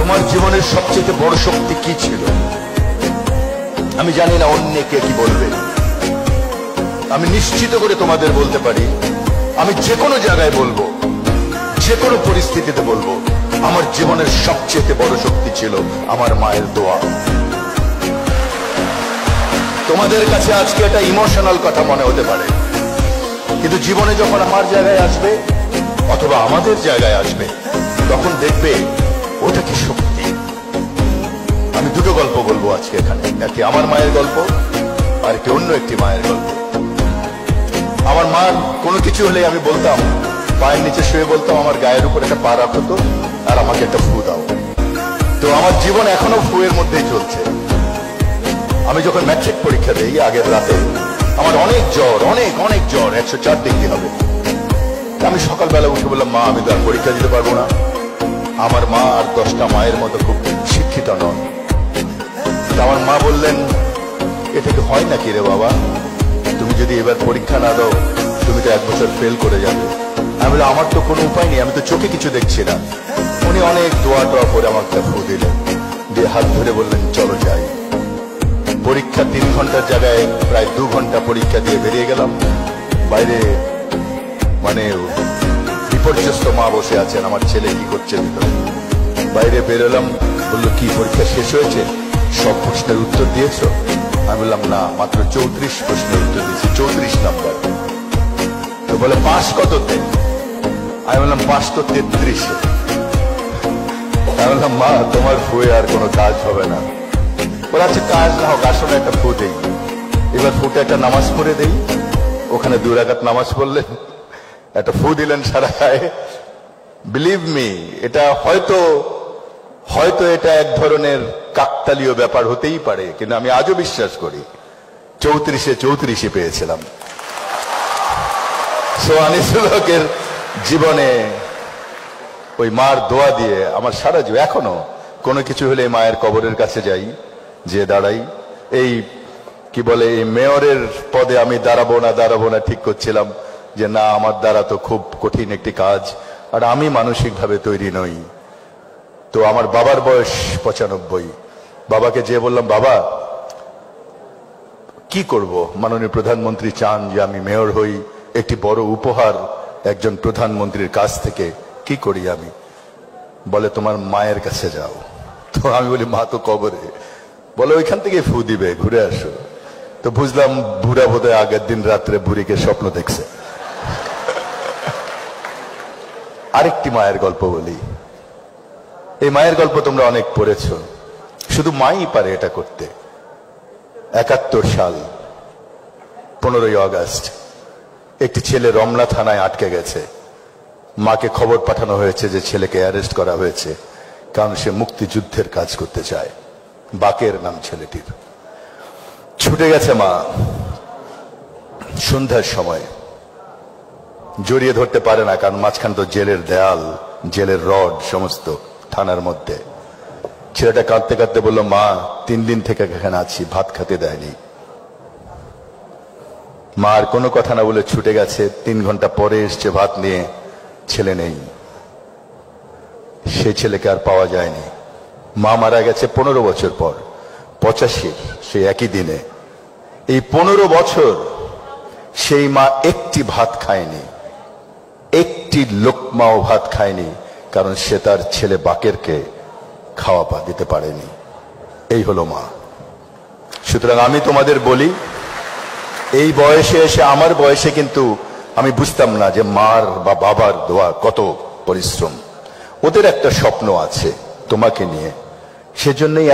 তোমার জীবনের সবচেয়ে বড় শক্তি কি ছিল? আমি জানি না অন্য কে কি বলবে। আমি নিশ্চিত করে তোমাদের বলতে পারি, আমি যে কোনো জায়গায় বলবো, যে কোনো পরিস্থিতিতে বলবো, আমার জীবনের সবচেয়ে বড় শক্তি ছিল আমার মায়ের দোয়া। তোমাদের কাছে আজকে এটা ইমোশনাল কথা মনে হতে পারে, কিন্তু জীবনে যখন আমার জায়গায় আসবে অথবা আমাদের জায়গায় আসবে, তখন দেখবে ওটা কি শক্তি। আমি দুটো গল্প বলবো আজকে এখানে, একটি আমার মায়ের গল্প আর একটি অন্য একটি মায়ের গল্প। আমার মা কোনো কিছু হলে আমি বলতাম, পায়ের নিচে শুয়ে বলতাম, আমার গায়ের উপর একটা পা রাখো তো, আর আমাকে একটা ফু দাও। তো আমার জীবন এখনো ফুয়ের মধ্যেই চলছে। আমি যখন ম্যাট্রিক পরীক্ষা দিই আগের রাতে, আমার অনেক জ্বর, অনেক জ্বর, 104 ডিগ্রি হবে। আমি সকালবেলা উঠে বললাম, মা আমি তো আর পরীক্ষা দিতে পারবো না। আমার মা আর 10টা মায়ের মতো খুব শিক্ষিত নন। আমার মা বললেন, এটা কি হয় নাকি রে বাবা, তুমি যদি এবার পরীক্ষা না দাও তুমি তো 1 বছর ফেল করে যাবে। আমি বললাম, আমার তো কোনো উপায় নেই, আমি তো চোখে কিছু দেখছি না। উনি অনেক দোয়া টোয়া করে আমাকে ফু দিলেন, দিয়ে হাত ধরে বললেন, চলো যাই। পরীক্ষা 3 ঘন্টার জায়গায় প্রায় 2 ঘন্টা পরীক্ষা দিয়ে বেরিয়ে গেলাম। বাইরে মানে বিপর্যস্ত মা বসে আছেন, আমার ছেলে কি করছে ভিতরে। বাইরে বেরোলাম, বললো, কি পরীক্ষা শেষ হয়েছে, সব প্রশ্নের উত্তর দিয়েছো? আমি বললাম, না, মাত্র 34 প্রশ্নের উত্তর দিয়েছি, 34 নাম্বার। তো বলে, পাস কততে? আমি বললাম, পাস তো 33-এ। আমি বললাম, মা তোমার ফুয়ে আর কোনো কাজ হবে না। বলে, আচ্ছা কাজ না হোক, আসলে একটা ফু দেই। এবার ফুটে একটা নামাজ পড়ে দেই। ওখানে 2 রাকাত নামাজ পড়লেন, একটা ফু দিলেন সারা গায়ে। বিলিভ মি, এটা হয়তো এটা এক ধরনের কাকতালীয় ব্যাপার হতেই পারে, কিন্তু আমি আজও বিশ্বাস করি 34-এ পেয়েছিলাম। সো আনিসুল হকের জীবনে ওই মার দোয়া দিয়ে আমার সারা জীবন, এখনো কোনো কিছু হলে মায়ের কবরের কাছে যাই, যে দাঁড়াই। এই কি বলে, এই মেয়রের পদে আমি দাঁড়াবো না ঠিক করছিলাম, যে না, আমার দ্বারা তো খুব কঠিন একটি কাজ, আর আমি মানসিকভাবে তৈরি নই। তো আমার বাবার বয়স 95। বাবাকে যে বললাম, বাবা কি করব, মাননীয় প্রধানমন্ত্রী চান যে আমি মেয়র হই, একটি বড় উপহার একজন প্রধানমন্ত্রীর কাছ থেকে, কি করি আমি? বলে, তোমার মায়ের কাছে যাও। তো আমি বলি, মা তো কবরে। বলে, ওইখান থেকে ফু দিবে, ঘুরে আসো। তো বুঝলাম বুড়া বোধহয় আগের দিন রাত্রে বুড়িকে স্বপ্ন দেখছে। আরেকটি মায়ের গল্প বলি। এই মায়ের গল্প তোমরা অনেক পড়েছ, শুধু মাই পারে এটা করতে। 71 সাল 15ই আগস্ট একটি ছেলে রমনা থানায় আটকে গেছে। মাকে খবর পাঠানো হয়েছে যে ছেলেকে অ্যারেস্ট করা হয়েছে, কারণ সে মুক্তিযুদ্ধের কাজ করতে চায়। বাকের নাম ছেলেটির। ছুটে গেছে মা। সন্ধ্যার সময় জড়িয়ে ধরতে পারে না, কারণ মাঝখান তো জেলের দেয়াল, জেলের রড সমস্ত থানার মধ্যে। ছেলেটা কাঁদতে কাঁদতে বলল, মা 3 দিন থেকে এখানে আছি, ভাত খেতে দেয়নি। মা আর কোনো কথা না বলে ছুটে গেছে। 3 ঘন্টা পরে এসছে ভাত নিয়ে, ছেলে নেই। সেই ছেলেকে আর পাওয়া যায়নি। মা মারা গেছে 15 বছর পর, 85 সেই একই দিনে। এই 15 বছর সেই মা একটি ভাত খায়নি, একটি লোকমাও ভাত খায়নি, কারণ সে তার ছেলে বাকেরকে খাওয়া পা দিতে পারেনি। এই হলো মা। সুতরাং আমি তোমাদের বলি, এই বয়সে এসে, আমার বয়সে কিন্তু আমি বুঝতাম না যে মার বা বাবার দোয়া কত পরিশ্রম। ওদের একটা স্বপ্ন আছে তোমাকে নিয়ে, সেজন্যই